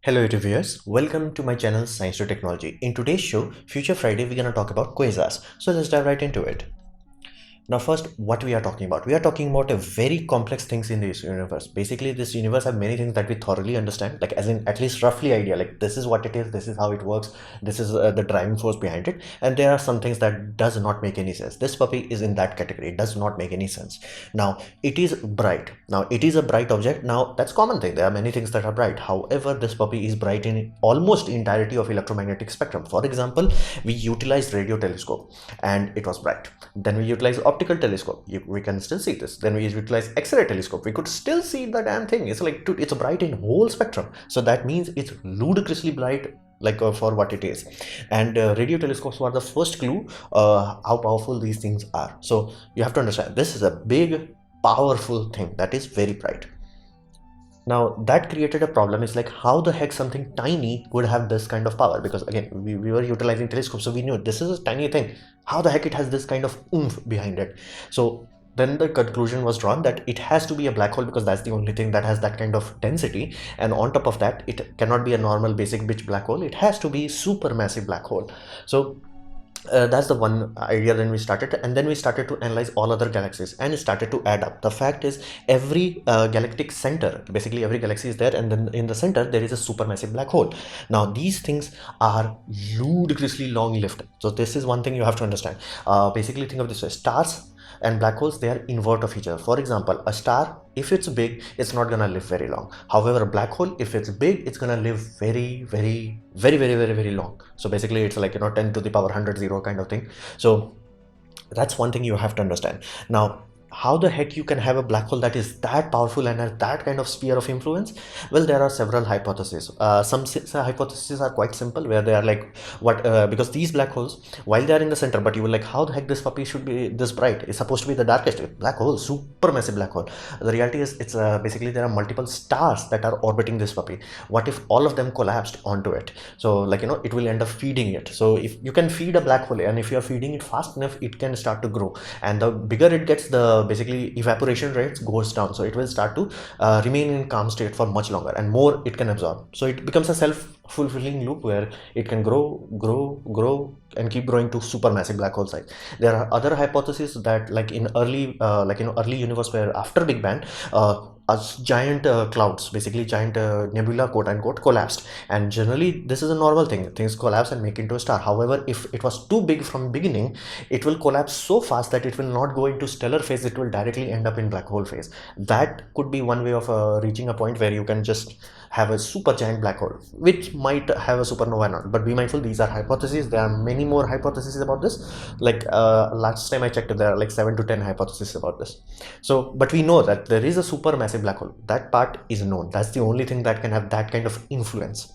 Hello YouTube viewers, welcome to my channel Science to Technology. In today's show, Future Friday, we're gonna talk about quasars. So let's dive right into it. Now first, what we are talking about? We are talking about a very complex things in this universe. Basically, this universe have many things that we thoroughly understand, like as in at least roughly idea, like this is what it is, this is how it works, this is the driving force behind it, and there are some things that does not make any sense. This puppy is in that category. It does not make any sense. Now it is bright. Now it is a bright object. Now that's common thing. There are many things that are bright. However, this puppy is bright in almost entirety of electromagnetic spectrum. For example, we utilized radio telescope and it was bright. Then we utilize optical telescope, we can still see this. Then we utilize X-ray telescope, we could still see the damn thing. It's like, dude, it's bright in whole spectrum, so that means it's ludicrously bright, like for what it is. And radio telescopes were the first clue how powerful these things are. So you have to understand, this is a big powerful thing that is very bright. Now that created a problem. It's like, how the heck something tiny would have this kind of power? Because again, we were utilizing telescopes, so we knew this is a tiny thing. How the heck it has this kind of oomph behind it? So then the conclusion was drawn that it has to be a black hole, because that's the only thing that has that kind of density. And on top of that, it cannot be a normal basic bitch black hole. It has to be supermassive black hole. So that's the one idea. Then we started, and then we started to analyze all other galaxies, and it started to add up. The fact is, every galactic center, basically every galaxy is there, and then in the center there is a supermassive black hole. Now these things are ludicrously long-lived. So this is one thing you have to understand. Basically think of this way: stars and black holes, they are invert of each other. For example, a star, if it's big, it's not gonna live very long. However, a black hole, if it's big, it's gonna live very long. So basically it's like, 10 to the power 100 0 kind of thing. So that's one thing you have to understand. Now how the heck you can have a black hole that is that powerful and has that kind of sphere of influence? Well, there are several hypotheses. Some hypotheses are quite simple, where they are like, because these black holes, while they are in the center, but you will like, how the heck this puppy should be this bright? It's supposed to be the darkest black hole, supermassive black hole. The reality is, it's basically there are multiple stars that are orbiting this puppy. What if all of them collapsed onto it? So like, it will end up feeding it. So if you can feed a black hole, and if you are feeding it fast enough, it can start to grow, and the bigger it gets, the basically evaporation rates goes down, so it will start to remain in calm state for much longer, and more it can absorb. So it becomes a self-fulfilling loop, where it can grow and keep growing to supermassive black hole size. There are other hypotheses that, like in early early universe, where after Big Bang, giant clouds, basically giant nebula, quote unquote, collapsed. And generally this is a normal thing, things collapse and make into a star. However, if it was too big from beginning, it will collapse so fast that it will not go into stellar phase, it will directly end up in black hole phase. That could be one way of reaching a point where you can just have a super giant black hole, which might have a supernova or not. But be mindful, these are hypotheses. There are many more hypotheses about this. Like last time I checked, there are like 7 to 10 hypotheses about this. So but we know that there is a supermassive black hole. That part is known. That's the only thing that can have that kind of influence.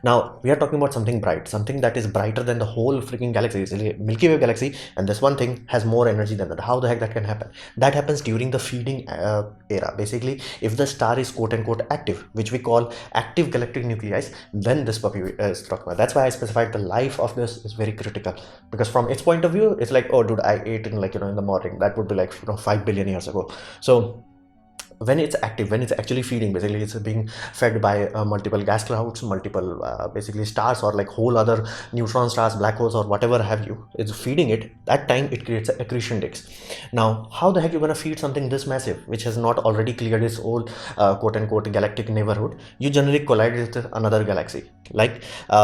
Now we are talking about something bright, something that is brighter than the whole freaking galaxy. It's a Milky Way galaxy, and this one thing has more energy than that. How the heck that can happen? That happens during the feeding era. Basically, if the star is quote unquote active, which we call active galactic nuclei, then this puppy is talking about. That's why I specified the life of this is very critical, because from its point of view, it's like, oh dude, I ate in like, in the morning. That would be like 5 billion years ago. So when it's active, when it's actually feeding, basically it's being fed by multiple gas clouds, multiple basically stars, or like whole other neutron stars, black holes, or whatever have you, it's feeding it. That time it creates an accretion disk. Now how the heck you're gonna feed something this massive, which has not already cleared its old quote unquote galactic neighborhood? You generally collide with another galaxy. Like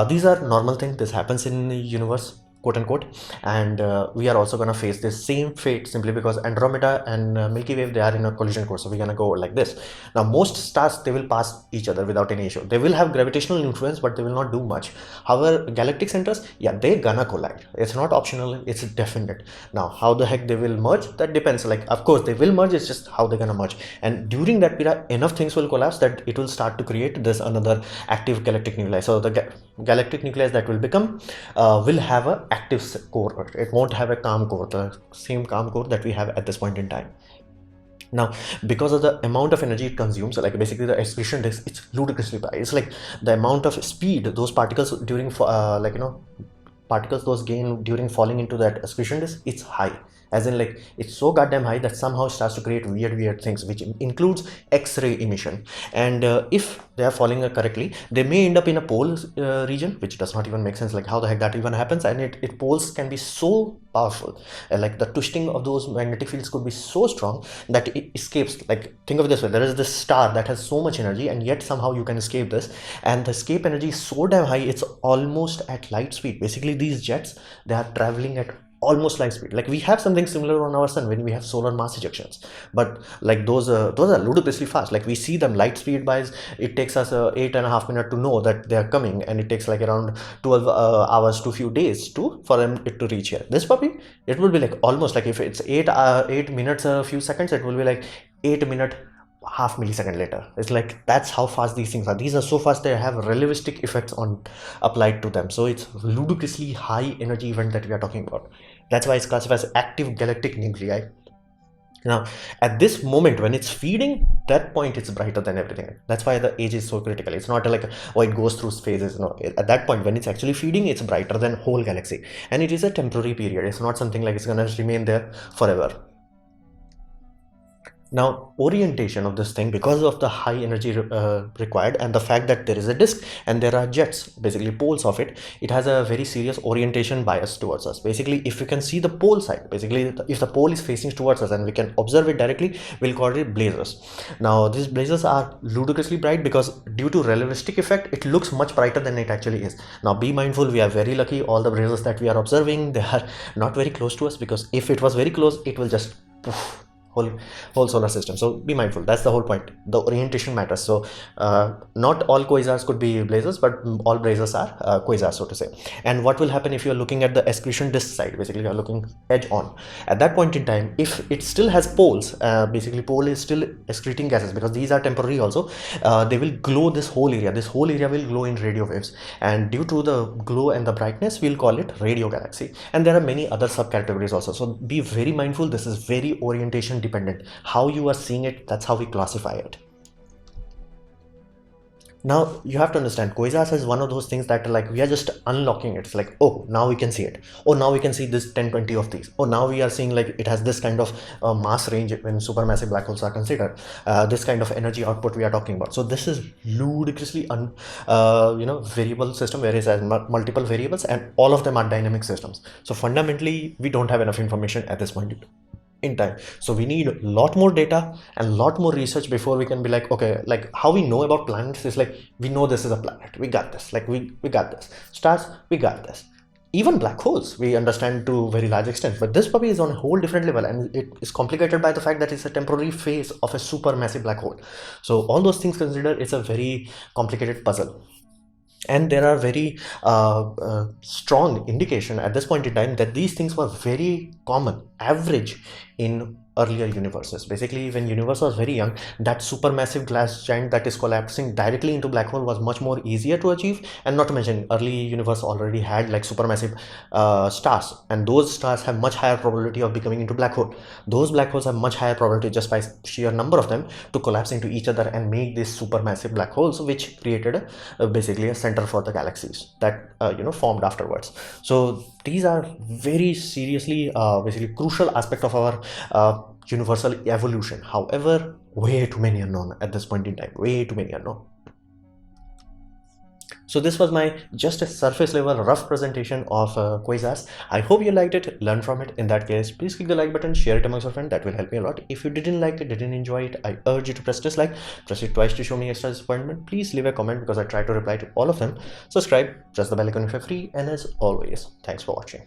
these are normal things. This happens in the universe, quote unquote. And we are also going to face this same fate, simply because Andromeda and Milky Way, they are in a collision course. So we're going to go like this. Now most stars, they will pass each other without any issue. They will have gravitational influence, but they will not do much. However, galactic centers, yeah, they're gonna collide. It's not optional, it's definite. Now how the heck they will merge, that depends. Like, of course they will merge, it's just how they're gonna merge. And during that period, enough things will collapse that it will start to create this another active galactic nuclei. So the galactic nucleus that will become will have a active core. It won't have a calm core, the same calm core that we have at this point in time. Now because of the amount of energy it consumes, like basically the accretion disk, it's ludicrously high. It's like the amount of speed those particles during particles those gain during falling into that accretion disk, it's high. as in like it's so goddamn high that somehow it starts to create weird things, which includes X-ray emission. And if they are following it correctly, they may end up in a pole region, which does not even make sense, like how the heck that even happens. And it poles can be so powerful, like the twisting of those magnetic fields could be so strong that it escapes. Like think of it this way, there is this star that has so much energy, and yet somehow you can escape this, and the escape energy is so damn high, it's almost at light speed. Basically these jets, they are traveling at almost light speed. Like we have something similar on our sun when we have solar mass ejections, but like those are ludicrously fast. Like we see them light speed wise, it takes us 8.5 minutes to know that they are coming, and it takes like around 12 hours to few days for them to reach here. This puppy, it will be like almost like if it's 8 minutes a few seconds, it will be like 8 minute half millisecond later. It's like that's how fast these things are. These are so fast they have relativistic effects on applied to them. So it's ludicrously high energy event that we are talking about. That's why it's classified as active galactic nuclei. Now at this moment when it's feeding, that point it's brighter than everything. That's why the age is so critical. It's not like oh it goes through phases. No, at that point when it's actually feeding, it's brighter than whole galaxy, and it is a temporary period. It's not something like it's gonna remain there forever. Now orientation of this thing, because of the high energy required and the fact that there is a disk and there are jets, basically poles of it, it has a very serious orientation bias towards us. Basically if you can see the pole side, basically if the pole is facing towards us and we can observe it directly, we'll call it blazars. Now these blazars are ludicrously bright because due to relativistic effect, it looks much brighter than it actually is. Now be mindful, we are very lucky, all the blazars that we are observing, they are not very close to us, because if it was very close, it will just poof, whole solar system. So be mindful, that's the whole point. The orientation matters. So not all quasars could be blazars, but all blazars are quasars, so to say. And what will happen if you're looking at the excretion disk side, basically you're looking edge on, at that point in time, if it still has poles, basically pole is still excreting gases, because these are temporary also, they will glow this whole area will glow in radio waves, and due to the glow and the brightness, we'll call it radio galaxy. And there are many other subcategories also, so be very mindful. This is very orientation dependent. How you are seeing it, that's how we classify it. Now you have to understand, quasars is one of those things that like we are just unlocking it. It's like, oh now we can see it, oh now we can see this 10-20 of these, oh now we are seeing like it has this kind of mass range when supermassive black holes are considered, this kind of energy output we are talking about. So this is ludicrously variable system, where it has multiple variables and all of them are dynamic systems. So fundamentally we don't have enough information at this point in time. So we need a lot more data and a lot more research before we can be like, okay, like how we know about planets is like, we know this is a planet, we got this, like we got this. Stars, we got this. Even black holes we understand to a very large extent, but this puppy is on a whole different level, and it is complicated by the fact that it's a temporary phase of a supermassive black hole. So all those things considered, it's a very complicated puzzle. And there are very strong indication at this point in time that these things were very common, average in earlier universes. Basically when universe was very young, that supermassive gas giant that is collapsing directly into black hole was much more easier to achieve. And not to mention, early universe already had like supermassive stars, and those stars have much higher probability of becoming into black hole. Those black holes have much higher probability, just by sheer number of them, to collapse into each other and make these supermassive black holes, which created basically a center for the galaxies that formed afterwards. So these are very seriously basically crucial aspect of our universal evolution. However, way too many unknown at this point in time, way too many unknown. So this was my just a surface level rough presentation of quasars. I hope you liked it, learn from it. In that case, please click the like button, share it amongst your friends, that will help me a lot. If you didn't like it, didn't enjoy it, I urge you to press dislike, press it twice to show me extra disappointment. Please leave a comment because I try to reply to all of them. Subscribe, press the bell icon if you're free, and as always, thanks for watching.